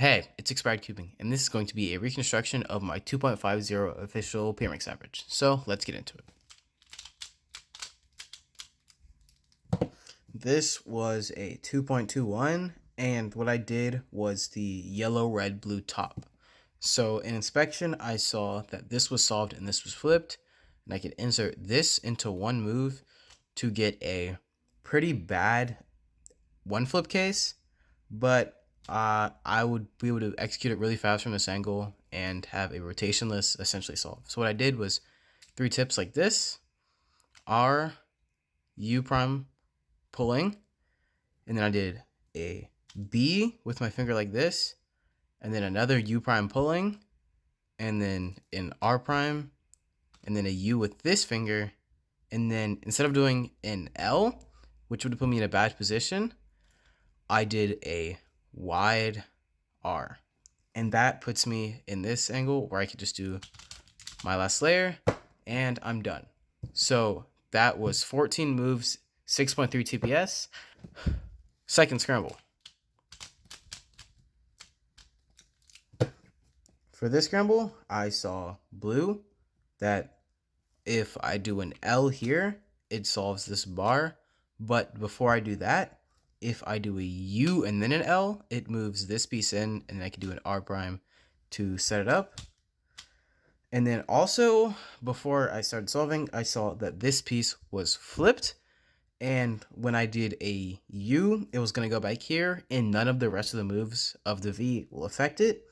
Hey, it's Expired Cubing, and this is going to be a reconstruction of my 2.50 official Pyraminx average. So let's get into it. This was a 2.21, and what I did was the yellow, red, blue top. So in inspection, I saw that this was solved and this was flipped, and I could insert this into one move to get a pretty bad one flip case, but I would be able to execute it really fast from this angle and have a rotationless essentially solved. So what I did was 3 tips like this, R, U prime pulling, and then I did a B with my finger like this, and then another U prime pulling, and then an R prime, and then a U with this finger, and then instead of doing an L, which would put me in a bad position, I did a wide R. And that puts me in this angle where I could just do my last layer and I'm done. So that was 14 moves, 6.3 TPS. Second scramble. For this scramble, I saw blue that if I do an L here, it solves this bar. But before I do that, if I do a U and then an L, it moves this piece in, and I can do an R prime to set it up. And then also, before I started solving, I saw that this piece was flipped, and when I did a U, it was going to go back here, and none of the rest of the moves of the V will affect it.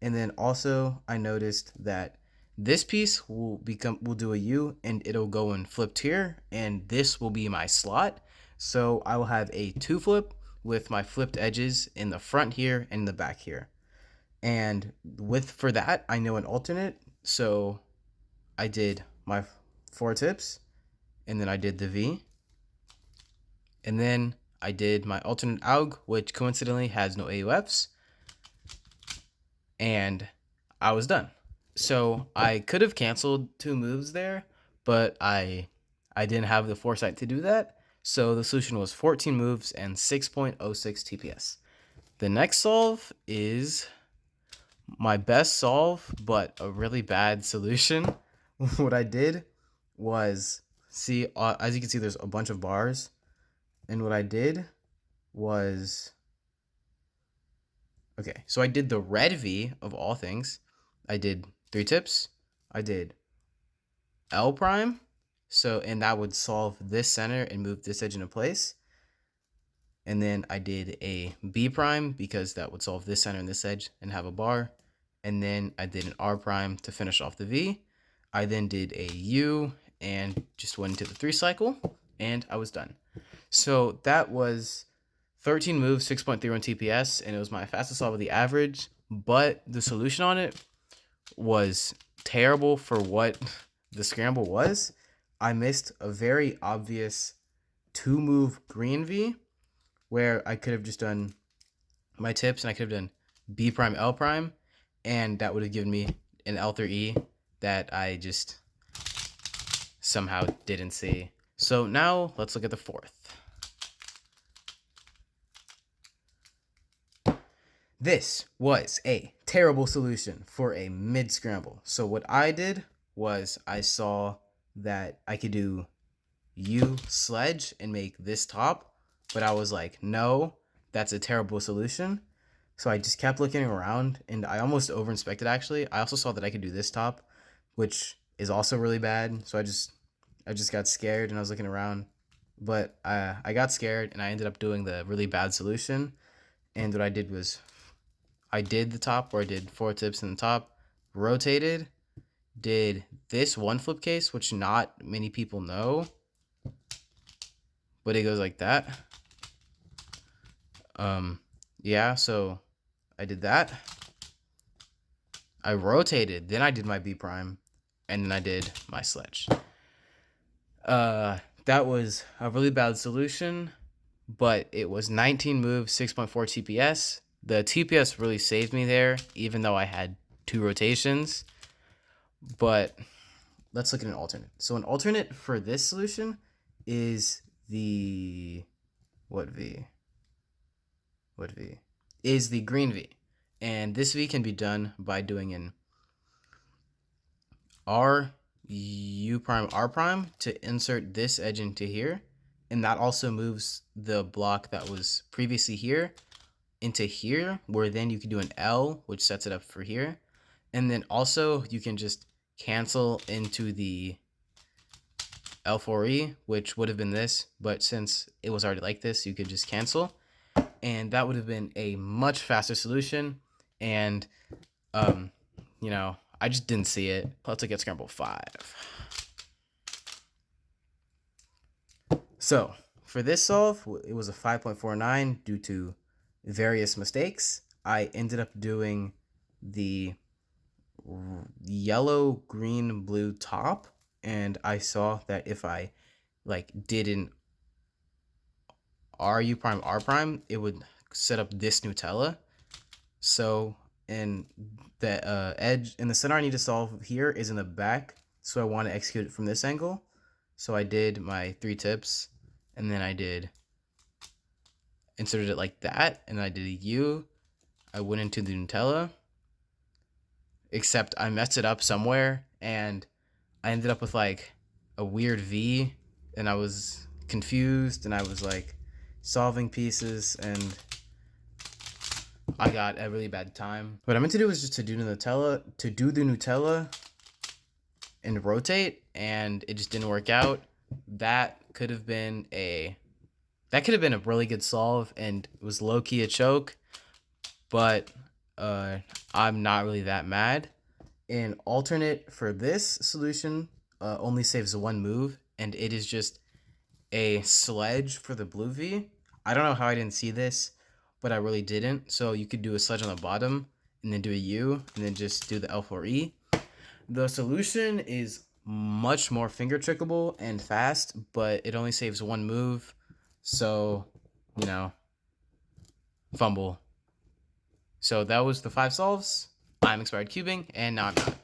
And then also, I noticed that this piece will do a U, and it'll go and flipped here, and this will be my slot. So I will have a 2 flip with my flipped edges in the front here and in the back here. And for that, I know an alternate. So I did my 4 tips, and then I did the V. And then I did my alternate AUG, which coincidentally has no AUFs. And I was done. So I could have canceled 2 moves there, but I didn't have the foresight to do that. So the solution was 14 moves and 6.06 TPS. The next solve is my best solve, but a really bad solution. What I did was, see, as you can see, there's a bunch of bars. And what I did was, okay, so I did the red V of all things. I did 3 tips. I did L prime. So, and that would solve this center and move this edge into place. And then I did a B prime because that would solve this center and this edge and have a bar. And then I did an R prime to finish off the V. I then did a U and just went into the 3 cycle, and I was done. So that was 13 moves, 6.31 TPS, and it was my fastest solve of the average, but the solution on it was terrible for what the scramble was. I missed a very obvious 2-move green V where I could have just done my tips and I could have done B prime, L prime, and that would have given me an L3E that I just somehow didn't see. So now let's look at the 4th. This was a terrible solution for a mid scramble. So what I did was I saw that I could do U sledge and make this top, but I was like, no, that's a terrible solution. So I just kept looking around, and I almost over inspected actually. I also saw that I could do this top, which is also really bad. So I just got scared and I was looking around, but I got scared and I ended up doing the really bad solution. And what I did was I did the top where I did 4 tips in the top, rotated, did this one flip case, which not many people know, but it goes like that. Yeah, so I did that. I rotated, then I did my B prime, and then I did my sledge. That was a really bad solution, but it was 19 moves, 6.4 TPS. The TPS really saved me there, even though I had 2 rotations. But let's look at an alternate. So an alternate for this solution is the, what V? Is the green V. And this V can be done by doing an R, U prime, R prime to insert this edge into here. And that also moves the block that was previously here into here, where then you can do an L, which sets it up for here. And then also you can just cancel into the L4E, which would have been this, but since it was already like this, you could just cancel. And that would have been a much faster solution. And, you know, I just didn't see it. Let's look at scramble 5. So for this solve, it was a 5.49 due to various mistakes. I ended up doing the yellow, green, blue top, and I saw that if I like did an RU prime, R prime, it would set up this Nutella. So in the edge in the center I need to solve here is in the back, so I want to execute it from this angle. So I did my 3 tips, and then I did inserted it like that, and I did a U. I went into the Nutella, except I messed it up somewhere, and I ended up with like a weird V, and I was confused, and I was like solving pieces, and I got a really bad time. What I meant to do was just to do the Nutella and rotate, and it just didn't work out. That could have been a really good solve, and it was low-key a choke, but I'm not really that mad. An alternate for this solution only saves 1 move, and it is just a sledge for the blue V. I don't know how I didn't see this, but I really didn't. So you could do a sledge on the bottom and then do a U and then just do the L4E. The solution is much more finger trickable and fast, but it only saves 1 move. So, you know, fumble. So that was the 5 solves. I'm Expired Cubing, and now I'm not.